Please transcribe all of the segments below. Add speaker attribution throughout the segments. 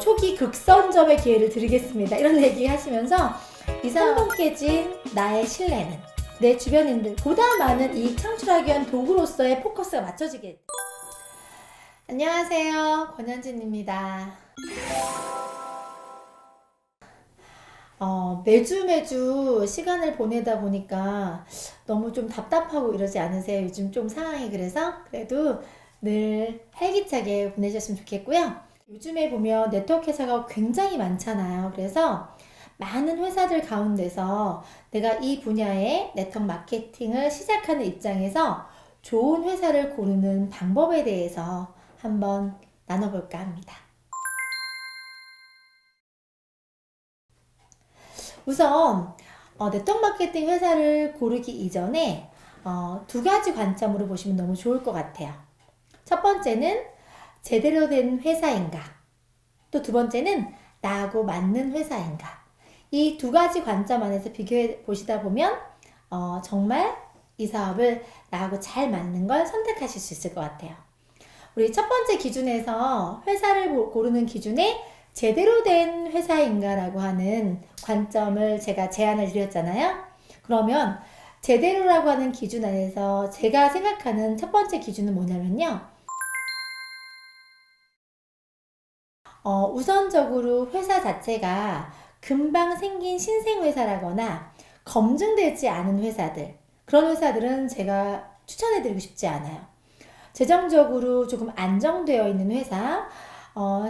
Speaker 1: 초기 극선점의 기회를 드리겠습니다. 이런 얘기 하시면서 이상 깨진 나의 신뢰는 내 주변인들 보다 많은 이익 창출하기 위한 도구로서의 포커스가 맞춰지게. 안녕하세요, 권현진입니다. 매주 시간을 보내다 보니까 너무 좀 답답하고 이러지 않으세요? 요즘 좀 상황이 그래서 그래도 늘 활기차게 보내셨으면 좋겠고요. 요즘에 보면 네트워크 회사가 굉장히 많잖아요. 그래서 많은 회사들 가운데서 내가 이 분야의 네트워크 마케팅을 시작하는 입장에서 좋은 회사를 고르는 방법에 대해서 한번 나눠볼까 합니다. 우선 네트워크 마케팅 회사를 고르기 이전에 두 가지 관점으로 보시면 너무 좋을 것 같아요. 첫 번째는 제대로 된 회사인가, 또 두 번째는 나하고 맞는 회사인가. 이 두 가지 관점 안에서 비교해 보시다 보면 정말 이 사업을 나하고 잘 맞는 걸 선택하실 수 있을 것 같아요. 우리 첫 번째 기준에서 회사를 고르는 기준에 제대로 된 회사인가라고 하는 관점을 제가 제안을 드렸잖아요. 그러면 제대로라고 하는 기준 안에서 제가 생각하는 첫 번째 기준은 뭐냐면요. 우선적으로 회사 자체가 금방 생긴 신생회사라거나 검증되지 않은 회사들, 그런 회사들은 제가 추천해드리고 싶지 않아요. 재정적으로 조금 안정되어 있는 회사,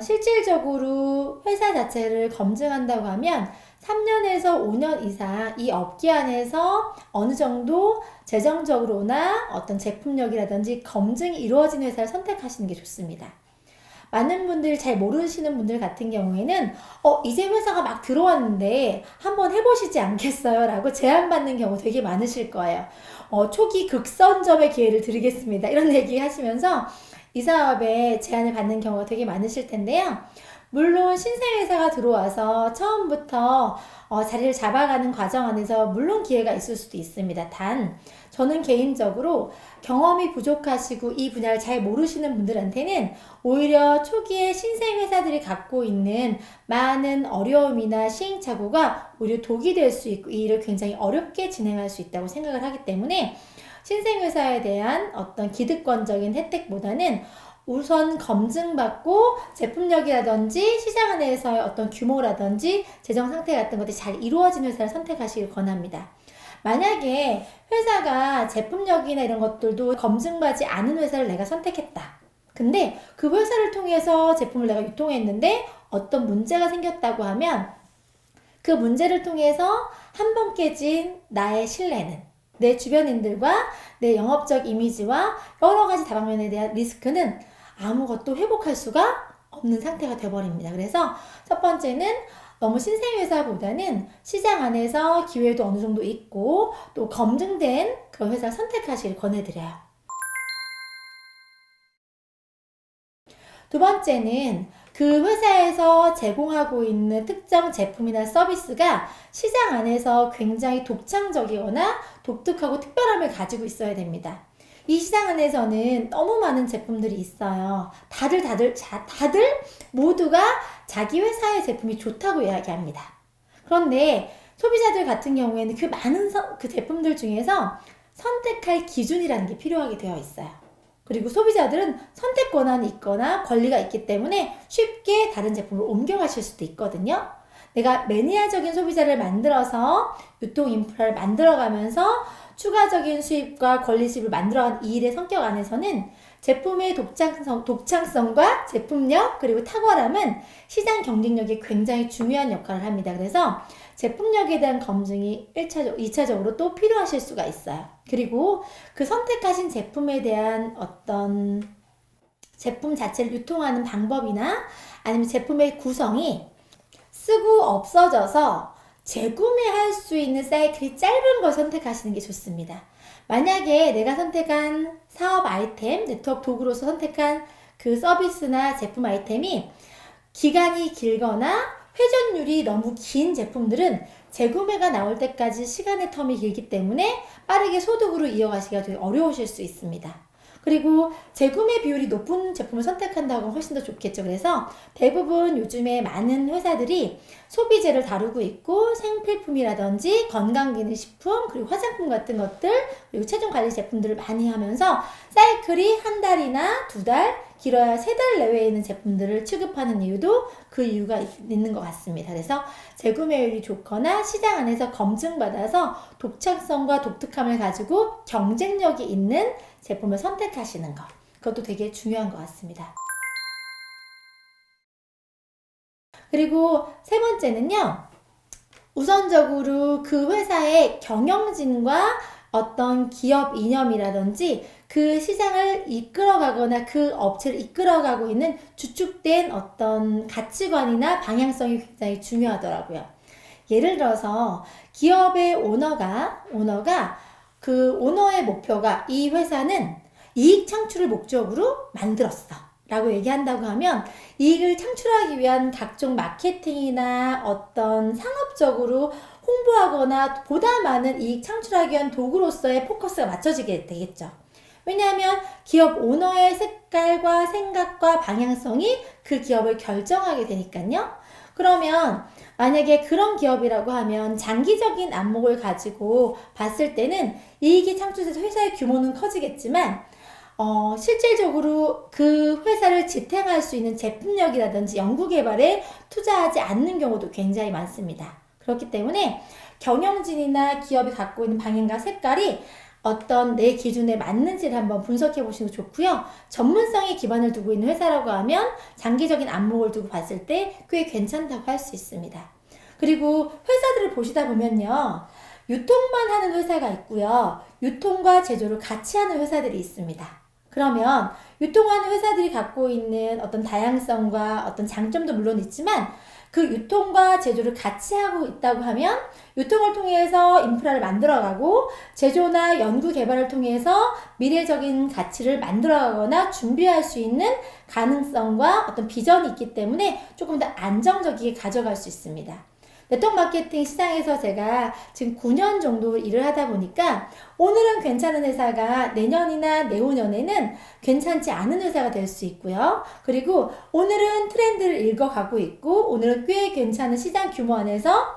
Speaker 1: 실질적으로 회사 자체를 검증한다고 하면 3년에서 5년 이상 이 업계 안에서 어느 정도 재정적으로나 어떤 제품력이라든지 검증이 이루어진 회사를 선택하시는 게 좋습니다. 많은 분들 잘 모르시는 분들 같은 경우에는 이제 회사가 막 들어왔는데 한번 해보시지 않겠어요? 라고 제안받는 경우 되게 많으실 거예요. 초기 극선점의 기회를 드리겠습니다. 이런 얘기 하시면서 이 사업에 제안을 받는 경우가 되게 많으실 텐데요. 물론 신생회사가 들어와서 처음부터 자리를 잡아가는 과정 안에서 물론 기회가 있을 수도 있습니다. 단 저는 개인적으로 경험이 부족하시고 이 분야를 잘 모르시는 분들한테는 오히려 초기에 신생회사들이 갖고 있는 많은 어려움이나 시행착오가 오히려 독이 될 수 있고 이 일을 굉장히 어렵게 진행할 수 있다고 생각을 하기 때문에 신생회사에 대한 어떤 기득권적인 혜택보다는 우선 검증받고 제품력이라든지 시장 안에서의 어떤 규모라든지 재정 상태 같은 것들이 잘 이루어진 회사를 선택하시길 권합니다. 만약에 회사가 제품력이나 이런 것들도 검증받지 않은 회사를 내가 선택했다. 근데 그 회사를 통해서 제품을 내가 유통했는데 어떤 문제가 생겼다고 하면 그 문제를 통해서 한 번 깨진 나의 신뢰는 내 주변인들과 내 영업적 이미지와 여러 가지 다방면에 대한 리스크는 아무것도 회복할 수가 없는 상태가 되어버립니다. 그래서 첫 번째는 너무 신생회사보다는 시장 안에서 기회도 어느 정도 있고 또 검증된 그런 회사를 선택하시길 권해드려요. 두 번째는 그 회사에서 제공하고 있는 특정 제품이나 서비스가 시장 안에서 굉장히 독창적이거나 독특하고 특별함을 가지고 있어야 됩니다. 이 시장 안에서는 너무 많은 제품들이 있어요. 다들 모두가 자기 회사의 제품이 좋다고 이야기합니다. 그런데 소비자들 같은 경우에는 그 많은 그 제품들 중에서 선택할 기준이라는 게 필요하게 되어 있어요. 그리고 소비자들은 선택 권한이 있거나 권리가 있기 때문에 쉽게 다른 제품을 옮겨가실 수도 있거든요. 내가 매니아적인 소비자를 만들어서 유통 인프라를 만들어가면서 추가적인 수입과 권리 수입을 만들어간 이 일의 성격 안에서는 제품의 독창성과 제품력 그리고 탁월함은 시장 경쟁력에 굉장히 중요한 역할을 합니다. 그래서 제품력에 대한 검증이 2차적으로 또 필요하실 수가 있어요. 그리고 그 선택하신 제품에 대한 어떤 제품 자체를 유통하는 방법이나 아니면 제품의 구성이 쓰고 없어져서 재구매할 수 있는 사이클이 짧은 걸 선택하시는 게 좋습니다. 만약에 내가 선택한 사업 아이템, 네트워크 도구로서 선택한 그 서비스나 제품 아이템이 기간이 길거나 회전율이 너무 긴 제품들은 재구매가 나올 때까지 시간의 텀이 길기 때문에 빠르게 소득으로 이어가시기가 되게 어려우실 수 있습니다. 그리고 재구매 비율이 높은 제품을 선택한다고 하면 훨씬 더 좋겠죠. 그래서 대부분 요즘에 많은 회사들이 소비재를 다루고 있고 생필품이라든지 건강기능식품 그리고 화장품 같은 것들 그리고 체중관리 제품들을 많이 하면서 사이클이 한 달이나 두 달 길어야 세 달 내외에 있는 제품들을 취급하는 이유도 그 이유가 있는 것 같습니다. 그래서 재구매율이 좋거나 시장 안에서 검증받아서 독창성과 독특함을 가지고 경쟁력이 있는 제품을 선택하시는 것. 그것도 되게 중요한 것 같습니다. 그리고 세 번째는요. 우선적으로 그 회사의 경영진과 어떤 기업 이념이라든지 그 시장을 이끌어가거나 그 업체를 이끌어가고 있는 주축된 어떤 가치관이나 방향성이 굉장히 중요하더라고요. 예를 들어서 기업의 오너가 그 오너의 목표가 이 회사는 이익 창출을 목적으로 만들었어 라고 얘기한다고 하면 이익을 창출하기 위한 각종 마케팅이나 어떤 상업적으로 홍보하거나 보다 많은 이익 창출하기 위한 도구로서의 포커스가 맞춰지게 되겠죠. 왜냐하면 기업 오너의 색깔과 생각과 방향성이 그 기업을 결정하게 되니까요. 그러면 만약에 그런 기업이라고 하면 장기적인 안목을 가지고 봤을 때는 이익이 창출돼서 회사의 규모는 커지겠지만 실질적으로 그 회사를 지탱할 수 있는 제품력이라든지 연구개발에 투자하지 않는 경우도 굉장히 많습니다. 그렇기 때문에 경영진이나 기업이 갖고 있는 방향과 색깔이 어떤 내 기준에 맞는지를 한번 분석해 보시는 게 좋고요. 전문성에 기반을 두고 있는 회사라고 하면 장기적인 안목을 두고 봤을 때 꽤 괜찮다고 할 수 있습니다. 그리고 회사들을 보시다 보면요. 유통만 하는 회사가 있고요. 유통과 제조를 같이 하는 회사들이 있습니다. 그러면 유통하는 회사들이 갖고 있는 어떤 다양성과 어떤 장점도 물론 있지만 그 유통과 제조를 같이 하고 있다고 하면 유통을 통해서 인프라를 만들어가고 제조나 연구 개발을 통해서 미래적인 가치를 만들어가거나 준비할 수 있는 가능성과 어떤 비전이 있기 때문에 조금 더 안정적이게 가져갈 수 있습니다. 네트워크 마케팅 시장에서 제가 지금 9년 정도 일을 하다 보니까 오늘은 괜찮은 회사가 내년이나 내후년에는 괜찮지 않은 회사가 될 수 있고요. 그리고 오늘은 트렌드를 읽어가고 있고 오늘은 꽤 괜찮은 시장 규모 안에서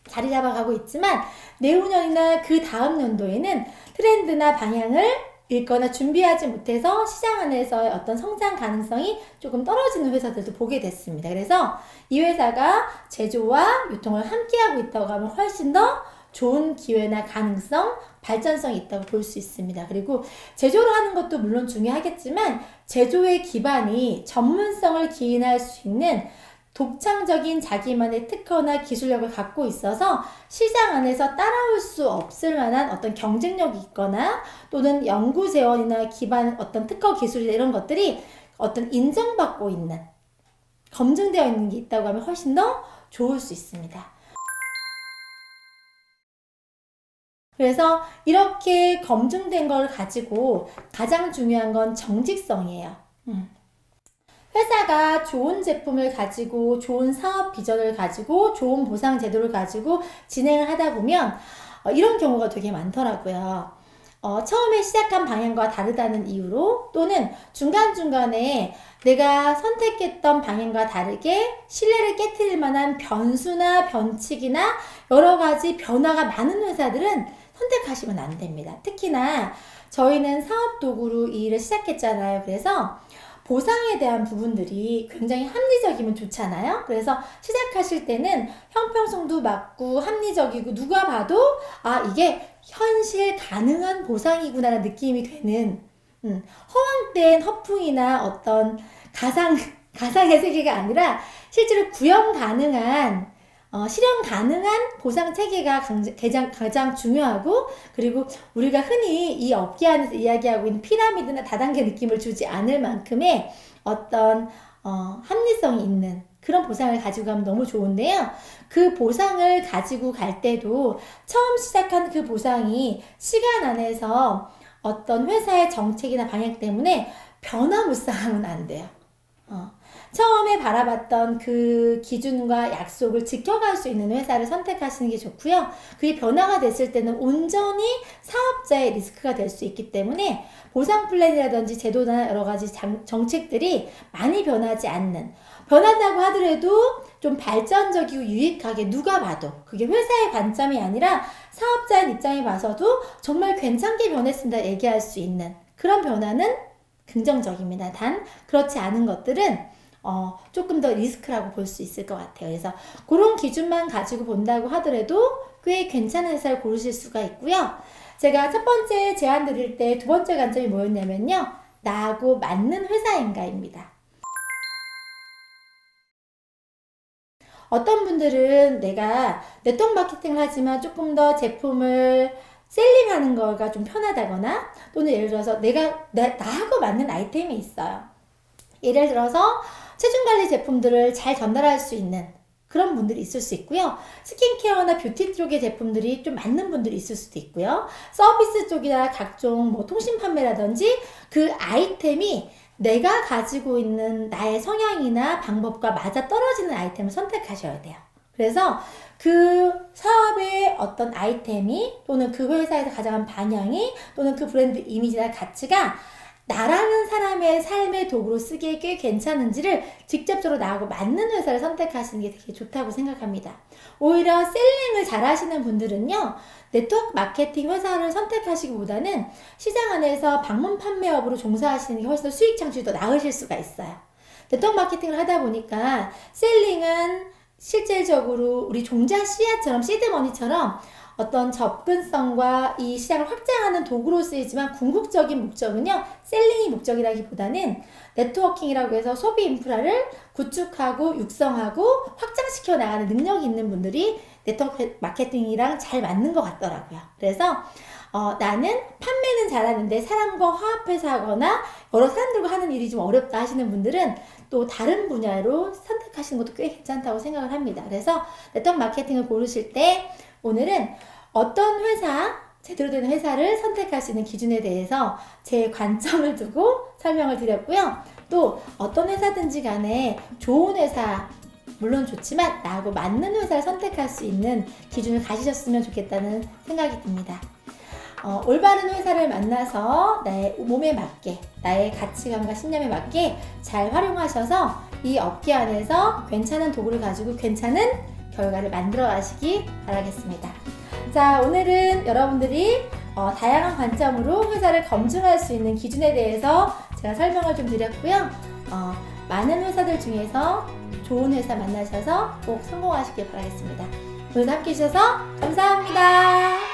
Speaker 1: 자리 잡아가고 있지만 내후년이나 그 다음 연도에는 트렌드나 방향을 읽거나 준비하지 못해서 시장 안에서의 어떤 성장 가능성이 조금 떨어지는 회사들도 보게 됐습니다. 그래서 이 회사가 제조와 유통을 함께하고 있다고 하면 훨씬 더 좋은 기회나 가능성, 발전성이 있다고 볼 수 있습니다. 그리고 제조를 하는 것도 물론 중요하겠지만 제조의 기반이 전문성을 기인할 수 있는 독창적인 자기만의 특허나 기술력을 갖고 있어서 시장 안에서 따라올 수 없을 만한 어떤 경쟁력이 있거나 또는 연구 재원이나 기반 어떤 특허 기술이나 이런 것들이 어떤 인정받고 있는 검증되어 있는 게 있다고 하면 훨씬 더 좋을 수 있습니다. 그래서 이렇게 검증된 걸 가지고 가장 중요한 건 정직성이에요. 회사가 좋은 제품을 가지고 좋은 사업 비전을 가지고 좋은 보상 제도를 가지고 진행을 하다 보면 이런 경우가 되게 많더라고요. 처음에 시작한 방향과 다르다는 이유로 또는 중간중간에 내가 선택했던 방향과 다르게 신뢰를 깨트릴 만한 변수나 변칙이나 여러 가지 변화가 많은 회사들은 선택하시면 안 됩니다. 특히나 저희는 사업 도구로 이 일을 시작했잖아요. 그래서 보상에 대한 부분들이 굉장히 합리적이면 좋잖아요. 그래서 시작하실 때는 형평성도 맞고 합리적이고 누가 봐도 이게 현실 가능한 보상이구나라는 느낌이 되는 허황된 허풍이나 어떤 가상의 세계가 아니라 실제로 구현 가능한 실현 가능한 보상 체계가 가장 중요하고 그리고 우리가 흔히 이 업계 안에서 이야기하고 있는 피라미드나 다단계 느낌을 주지 않을 만큼의 어떤 합리성이 있는 그런 보상을 가지고 가면 너무 좋은데요. 그 보상을 가지고 갈 때도 처음 시작한 그 보상이 시간 안에서 어떤 회사의 정책이나 방향 때문에 변화무쌍하면 안 돼요. 처음에 바라봤던 그 기준과 약속을 지켜갈 수 있는 회사를 선택하시는 게 좋고요. 그게 변화가 됐을 때는 온전히 사업자의 리스크가 될 수 있기 때문에 보상 플랜이라든지 제도나 여러 가지 정책들이 많이 변하지 않는, 변한다고 하더라도 좀 발전적이고 유익하게 누가 봐도, 그게 회사의 관점이 아니라 사업자의 입장에 봐서도 정말 괜찮게 변했습니다 얘기할 수 있는 그런 변화는 긍정적입니다. 단 그렇지 않은 것들은 조금 더 리스크라고 볼 수 있을 것 같아요. 그래서 그런 기준만 가지고 본다고 하더라도 꽤 괜찮은 회사를 고르실 수가 있고요. 제가 첫 번째 제안 드릴 때 두 번째 관점이 뭐였냐면요, 나하고 맞는 회사인가입니다. 어떤 분들은 내가 네트워크 마케팅을 하지만 조금 더 제품을 셀링하는 거가 좀 편하다거나, 또는 예를 들어서 나하고 맞는 아이템이 있어요. 예를 들어서 체중관리 제품들을 잘 전달할 수 있는 그런 분들이 있을 수 있고요. 스킨케어나 뷰티 쪽의 제품들이 좀 맞는 분들이 있을 수도 있고요. 서비스 쪽이나 각종 뭐 통신 판매라든지 그 아이템이 내가 가지고 있는 나의 성향이나 방법과 맞아 떨어지는 아이템을 선택하셔야 돼요. 그래서 그 사업의 어떤 아이템이, 또는 그 회사에서 가져간 방향이, 또는 그 브랜드 이미지나 가치가 나라는 사람의 삶의 도구로 쓰기에 꽤 괜찮은지를 직접적으로 나하고 맞는 회사를 선택하시는 게 되게 좋다고 생각합니다. 오히려 셀링을 잘 하시는 분들은요, 네트워크 마케팅 회사를 선택하시기보다는 시장 안에서 방문 판매업으로 종사하시는 게 훨씬 더 수익 창출이 더 나으실 수가 있어요. 네트워크 마케팅을 하다 보니까 셀링은 실질적으로 우리 종자 씨앗처럼, 시드머니처럼 어떤 접근성과 이 시장을 확장하는 도구로 쓰이지만, 궁극적인 목적은요, 셀링이 목적이라기보다는 네트워킹이라고 해서 소비 인프라를 구축하고 육성하고 확장시켜 나가는 능력이 있는 분들이 네트워크 마케팅이랑 잘 맞는 것 같더라고요. 그래서 나는 판매는 잘하는데 사람과 화합해서 하거나 여러 사람들과 하는 일이 좀 어렵다 하시는 분들은 또 다른 분야로 선택하시는 것도 꽤 괜찮다고 생각을 합니다. 그래서 네트워크 마케팅을 고르실 때 오늘은 어떤 회사, 제대로 된 회사를 선택할 수 있는 기준에 대해서 제 관점을 두고 설명을 드렸고요. 또 어떤 회사든지 간에 좋은 회사 물론 좋지만 나하고 맞는 회사를 선택할 수 있는 기준을 가지셨으면 좋겠다는 생각이 듭니다. 올바른 회사를 만나서 나의 몸에 맞게, 나의 가치관과 신념에 맞게 잘 활용하셔서 이 업계 안에서 괜찮은 도구를 가지고 괜찮은 결과를 만들어 가시기 바라겠습니다. 자, 오늘은 여러분들이 다양한 관점으로 회사를 검증할 수 있는 기준에 대해서 제가 설명을 좀 드렸고요. 많은 회사들 중에서 좋은 회사 만나셔서 꼭 성공하시길 바라겠습니다. 오늘 함께 해주셔서 감사합니다.